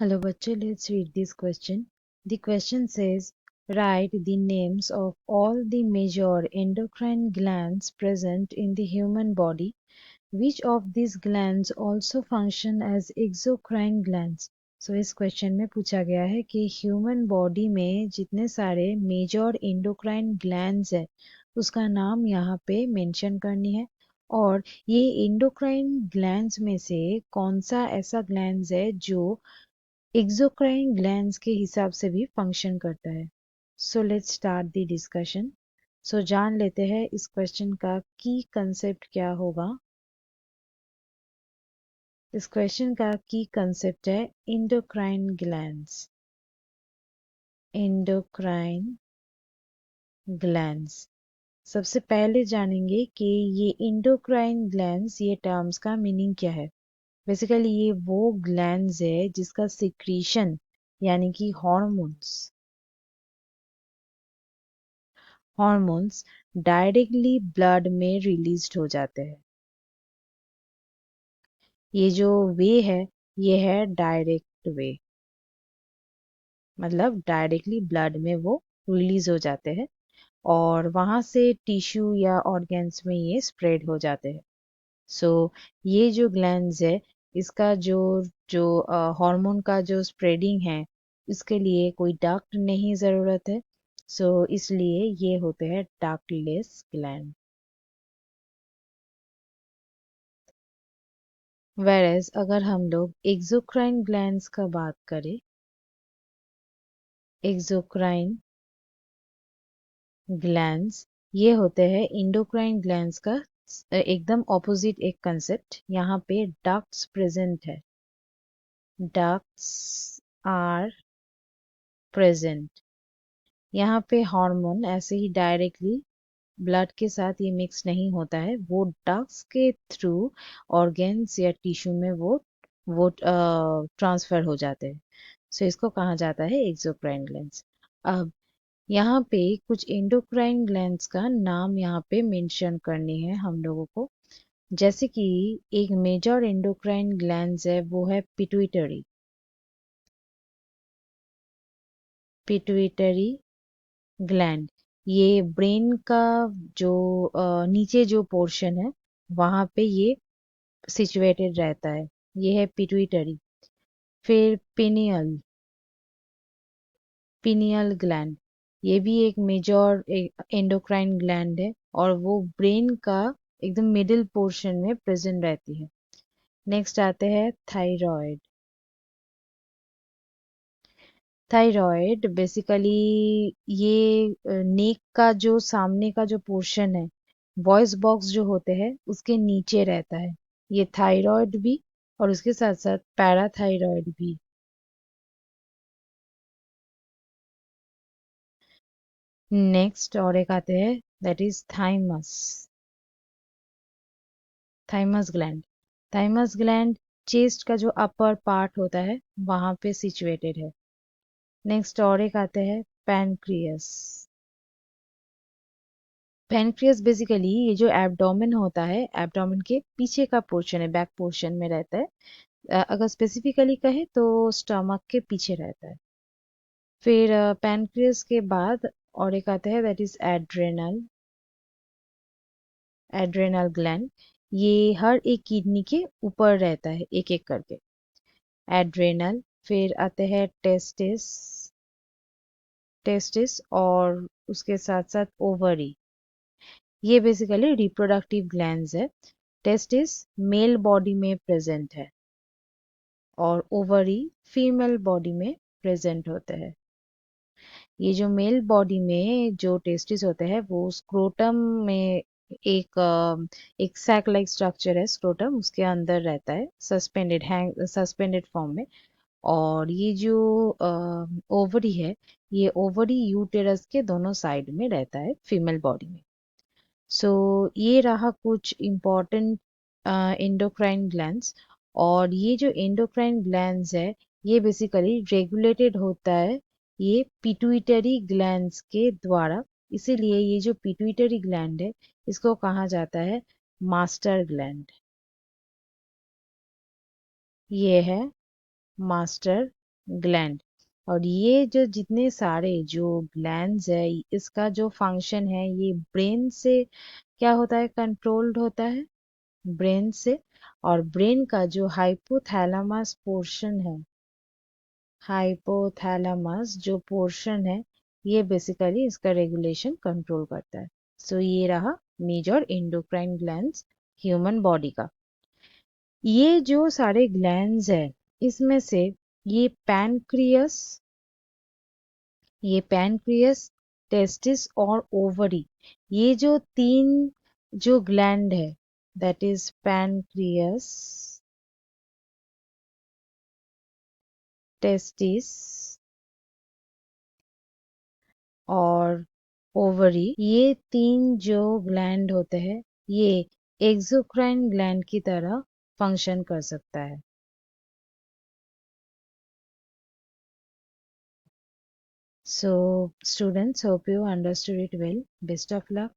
Hello, bachcho. Let's read this question. The question says, write the names of all the major endocrine glands present in the human body. Which of these glands also function as exocrine glands? So इस question में पूछा गया है कि human body में जितने सारे major endocrine glands है उसका नाम यहाँ पे मेंशन करनी है और ये एंडोक्राइन ग्लैंड्स में से कौन सा ऐसा ग्लैंड्स है जो एक्सोक्राइन ग्लैंड्स के हिसाब से भी फंक्शन करता है। So let's start the discussion. So जान लेते हैं इस क्वेश्चन का की कंसेप्ट क्या होगा। इस क्वेश्चन का की कंसेप्ट है एंडोक्राइन ग्लैंड्स। एंडोक्राइन ग्लैंड्स सबसे पहले जानेंगे कि ये एंडोक्राइन ग्लैंड्स ये टर्म्स का मीनिंग क्या है। बेसिकली ये वो ग्लैंड्स है जिसका सिक्रीशन यानी कि हॉर्मोन्स डायरेक्टली ब्लड में रिलीज्ड हो जाते हैं। ये जो वे है ये है डायरेक्ट वे, मतलब डायरेक्टली ब्लड में वो रिलीज हो जाते हैं और वहां से टिश्यू या ऑर्गन्स में ये स्प्रेड हो जाते हैं। सो ये जो ग्लैंड्स है इसका जो जो हार्मोन का जो स्प्रेडिंग है इसके लिए कोई डक्ट नहीं ज़रूरत है। सो इसलिए ये होते हैं डक्टलेस ग्लैंड। वेरएज अगर हम लोग एक्सोक्राइन ग्लैंड्स का बात करें, एक्सोक्राइन ग्लैंड्स ये होते हैं इंडोक्राइन ग्लैंड्स का एकदम ऑपोजिट एक कंसेप्ट। यहाँ पे डक्ट्स प्रेजेंट है, डक्ट्स आर प्रेजेंट। यहाँ पे हार्मोन ऐसे ही डायरेक्टली ब्लड के साथ ये मिक्स नहीं होता है, वो डक्ट्स के थ्रू ऑर्गन्स या टिश्यू में वो ट्रांसफर हो जाते हैं। सो इसको कहा जाता है एक्सोक्राइन ग्लैंड्स। अब यहाँ पे कुछ एंडोक्राइन ग्लैंड्स का नाम यहाँ पे मेंशन करनी है हम लोगों को। जैसे कि एक मेजर एंडोक्राइन ग्लैंड्स है वो है पिट्यूटरी। पिट्यूटरी ग्लैंड ये ब्रेन का जो नीचे जो पोर्शन है वहाँ पे ये सिचुएटेड रहता है, ये है पिट्यूटरी। फिर पिनियल, पिनियल ग्लैंड ये भी एक मेजर एंडोक्राइन ग्लैंड है और वो ब्रेन का एकदम मिडिल पोर्शन में प्रेजेंट रहती है। नेक्स्ट आते हैं थायराइड। थायराइड बेसिकली ये नेक का जो सामने का जो पोर्शन है, वॉइस बॉक्स जो होते हैं उसके नीचे रहता है ये थायराइड भी, और उसके साथ साथ पैराथायराइड भी। नेक्स्ट और एक आते हैं that is thymus. Thymus gland, thymus gland chest का जो अपर पार्ट होता है वहां पे सिचुएटेड है। नेक्स्ट और एक आते हैं पैनक्रियस। पैनक्रियस बेसिकली ये जो एब्डोमेन होता है, एब्डोमेन के पीछे का पोर्शन है, बैक पोर्शन में रहता है। अगर स्पेसिफिकली कहे तो स्टमक के पीछे रहता है। फिर पैनक्रियस के बाद और एक आता है that is adrenal. Adrenal gland ये हर एक किडनी के ऊपर रहता है एक एक करके, एड्रेनल। फिर आते हैं टेस्टिस, टेस्टिस और उसके साथ साथ ओवरी। ये बेसिकली रिप्रोडक्टिव ग्लैंड्स है। टेस्टिस मेल बॉडी में प्रेजेंट है और ओवरी फीमेल बॉडी में प्रेजेंट होते हैं। ये जो मेल बॉडी में जो टेस्टिस होते हैं वो स्क्रोटम में एक सैक लाइक स्ट्रक्चर है, स्क्रोटम उसके अंदर रहता है सस्पेंडेड, हैंग सस्पेंडेड फॉर्म में। और ये जो ओवरी है ये ओवरी यूटेरस के दोनों साइड में रहता है फीमेल बॉडी में। सो ये रहा कुछ इम्पोर्टेंट एंडोक्राइन ग्लैंड्स। और ये जो एंडोक्राइन ग्लैंड्स है ये बेसिकली रेगुलेटेड होता है ये पिट्यूटरी ग्लैंड्स के द्वारा। इसीलिए ये जो पिट्यूटरी ग्लैंड है इसको कहा जाता है मास्टर ग्लैंड। ये है मास्टर ग्लैंड। और ये जो जितने सारे जो ग्लैंड्स है, इसका जो फंक्शन है ये ब्रेन से क्या होता है, कंट्रोल्ड होता है ब्रेन से। और ब्रेन का जो हाइपोथैलेमस पोर्शन है, हाइपोथैलेमस जो पोर्शन है, ये बेसिकली इसका रेगुलेशन कंट्रोल करता है। सो ये रहा major endocrine glands human body का। ये जो सारे ग्लैंड्स है, इसमें से ये पैनक्रियस, टेस्टिस और ओवरी, ये जो तीन जो ग्लैंड है, दैट इज पैनक्रियस, टेस्टिस और ओवरी, ये तीन जो ग्लैंड होते हैं, ये एक्सोक्राइन ग्लैंड की तरह फंक्शन कर सकता है। So students, hope you understood it well. Best of luck.